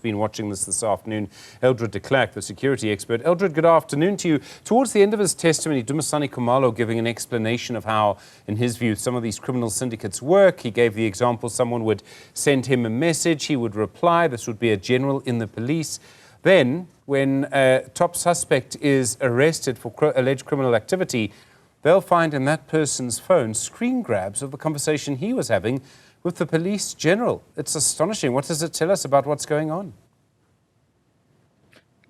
Been watching this afternoon. Eldred de Klerk, the security expert. Eldred, good afternoon to you. Towards the end of his testimony, Dumisani Khumalo giving an explanation of how, in his view, some of these criminal syndicates work. He gave the example someone would send him a message, he would reply. This would be a general in the police. Then, when a top suspect is arrested for alleged criminal activity, they'll find in that person's phone screen grabs of the conversation he was having with the police general. It's astonishing. What does it tell us about what's going on?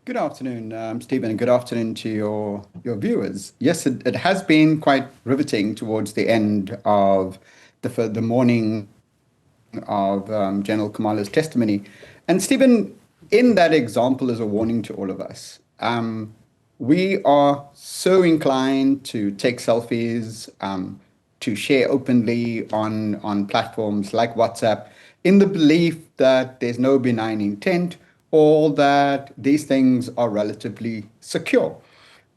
Good afternoon, Stephen, and good afternoon to your viewers. Yes, it has been quite riveting towards the end of the morning of General Khumalo's testimony. And Stephen, in that example is a warning to all of us. We are so inclined to take selfies, to share openly on platforms like WhatsApp in the belief that there's no benign intent or that these things are relatively secure.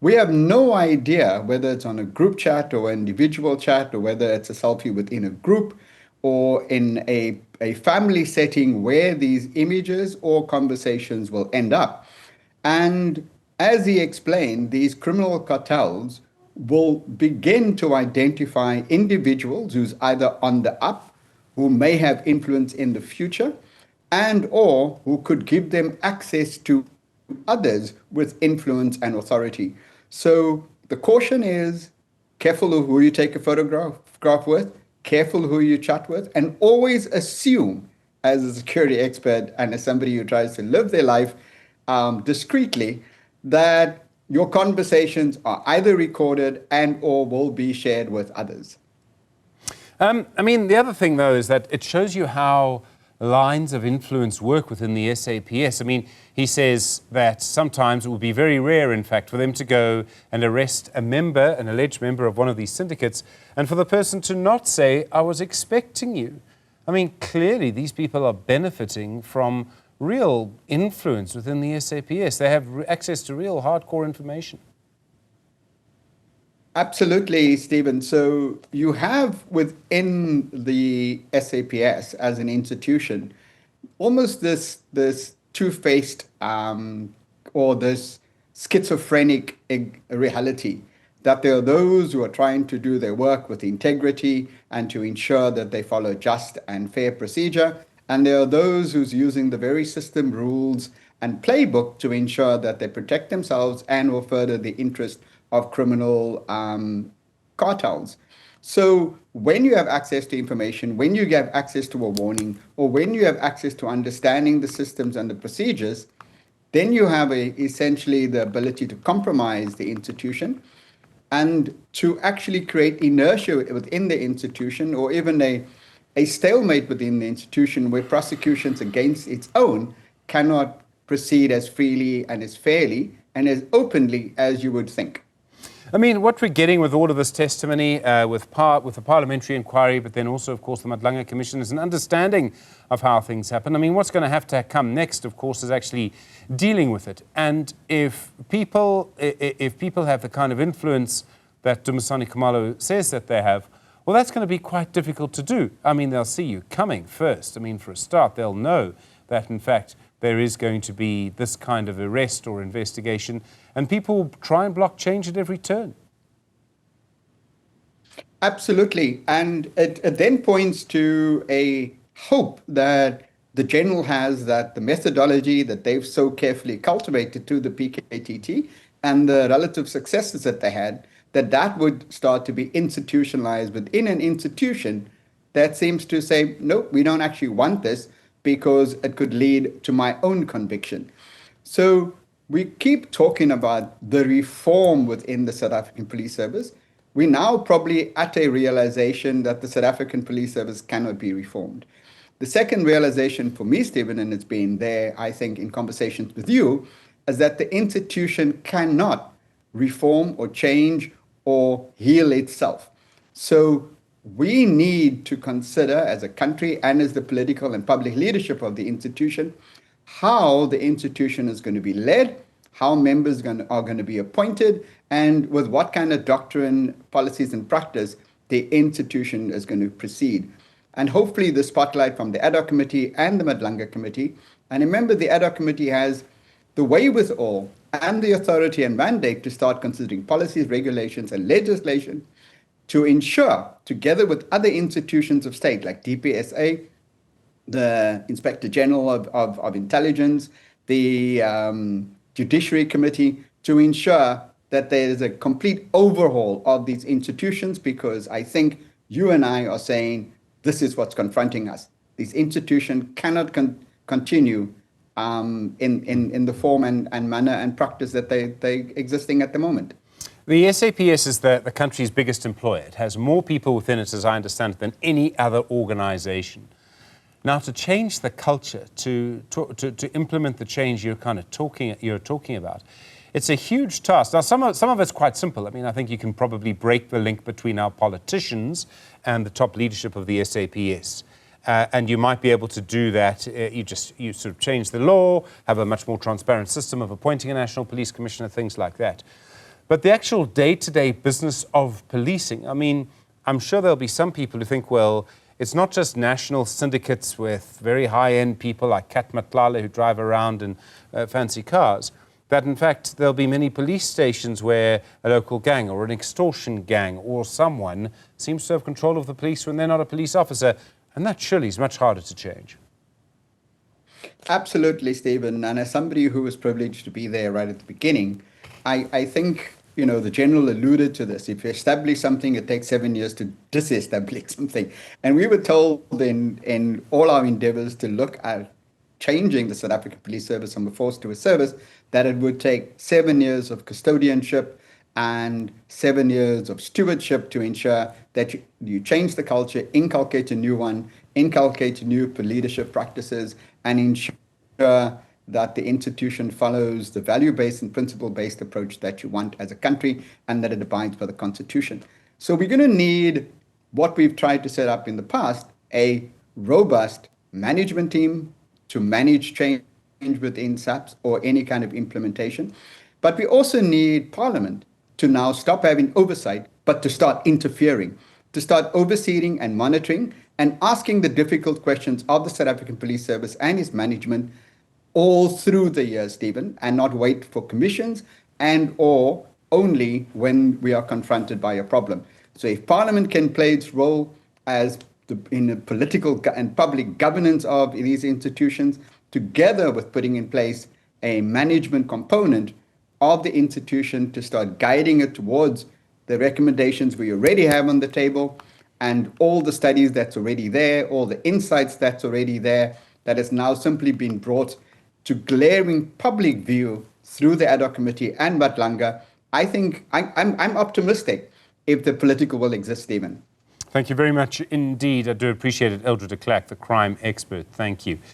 We have no idea whether it's on a group chat or individual chat, or whether it's a selfie within a group or in a family setting where these images or conversations will end up. And as he explained, these criminal cartels will begin to identify individuals who's either on the up, who may have influence in the future, and or who could give them access to others with influence and authority. So the caution is careful of who you take a photograph with, careful who you chat with, and always assume, as a security expert and as somebody who tries to live their life discreetly, that your conversations are either recorded and or will be shared with others. I mean, the other thing, though, is that it shows you how lines of influence work within the SAPS. I mean, he says that sometimes it would be very rare, in fact, for them to go and arrest a member, an alleged member of one of these syndicates, and for the person to not say, I was expecting you. I mean, clearly these people are benefiting from real influence within the SAPS. They have access to real hardcore information. Absolutely, Stephen. So you have within the SAPS as an institution almost this two-faced or this schizophrenic reality, that there are those who are trying to do their work with integrity and to ensure that they follow just and fair procedure. And there are those who's using the very system, rules, and playbook to ensure that they protect themselves and will further the interest of criminal cartels. So when you have access to information, when you have access to a warning, or when you have access to understanding the systems and the procedures, then you have essentially the ability to compromise the institution and to actually create inertia within the institution, or even a stalemate within the institution where prosecutions against its own cannot proceed as freely and as fairly and as openly as you would think. I mean, what we're getting with all of this testimony, with the parliamentary inquiry, but then also, of course, the Madlanga Commission, is an understanding of how things happen. I mean, what's going to have to come next, of course, is actually dealing with it. And if people have the kind of influence that Dumisani Khumalo says that they have, well, that's going to be quite difficult to do. I mean, they'll see you coming first. I mean, for a start, they'll know that, in fact, there is going to be this kind of arrest or investigation, and people will try and block change at every turn. Absolutely. And it then points to a hope that the general has, that the methodology that they've so carefully cultivated to the PKTT and the relative successes that they had, that would start to be institutionalized within an institution that seems to say, no, we don't actually want this because it could lead to my own conviction. So we keep talking about the reform within the South African Police Service. We're now probably at a realization that the South African Police Service cannot be reformed. The second realization for me, Stephen, and it's been there, I think, in conversations with you, is that the institution cannot reform or change or heal itself. So we need to consider, as a country and as the political and public leadership of the institution, how the institution is going to be led, how members are going to be appointed, and with what kind of doctrine, policies, and practice the institution is going to proceed. And hopefully the spotlight from the ad hoc committee and the Madlanga committee And remember, the ad hoc committee has the wherewithal and the authority and mandate to start considering policies, regulations, and legislation to ensure, together with other institutions of state like DPSA, the Inspector General of Intelligence, the Judiciary Committee, to ensure that there is a complete overhaul of these institutions, because I think you and I are saying this is what's confronting us. These institutions cannot continue in the form and manner and practice that they're existing at the moment. The SAPS is the country's biggest employer. It has more people within it, as I understand it, than any other organization. Now, to change the culture, to implement the change you're talking about, it's a huge task. Now, some of it's quite simple. I mean, I think you can probably break the link between our politicians and the top leadership of the SAPS. And you might be able to do that. You sort of change the law, have a much more transparent system of appointing a national police commissioner, things like that. But the actual day-to-day business of policing, I mean, I'm sure there'll be some people who think, well, it's not just national syndicates with very high-end people like Kat Matlala who drive around in fancy cars, that in fact there'll be many police stations where a local gang or an extortion gang or someone seems to have control of the police when they're not a police officer, and that surely is much harder to change. Absolutely, Stephen. And as somebody who was privileged to be there right at the beginning, I think, you know, the General alluded to this. If you establish something, it takes 7 years to disestablish something. And we were told in all our endeavors to look at changing the South African Police Service from a force to a service, that it would take 7 years of custodianship and 7 years of stewardship to ensure that you change the culture, inculcate a new one, inculcate new leadership practices, and ensure that the institution follows the value-based and principle-based approach that you want as a country, and that it abides by the Constitution. So we're going to need what we've tried to set up in the past, a robust management team to manage change within SAPS or any kind of implementation. But we also need Parliament to now stop having oversight, but to start interfering, to start overseeing and monitoring and asking the difficult questions of the South African Police Service and its management all through the year, Stephen, and not wait for commissions and or only when we are confronted by a problem. So if Parliament can play its role as in the political and public governance of these institutions, together with putting in place a management component of the institution to start guiding it towards the recommendations we already have on the table and all the studies that's already there, all the insights that's already there, that has now simply been brought to glaring public view through the ad hoc committee and Matlanga, I think I'm optimistic if the political will exist, Stephen. Thank you very much indeed. I do appreciate it. Eldred de Klerk, the crime expert. Thank you.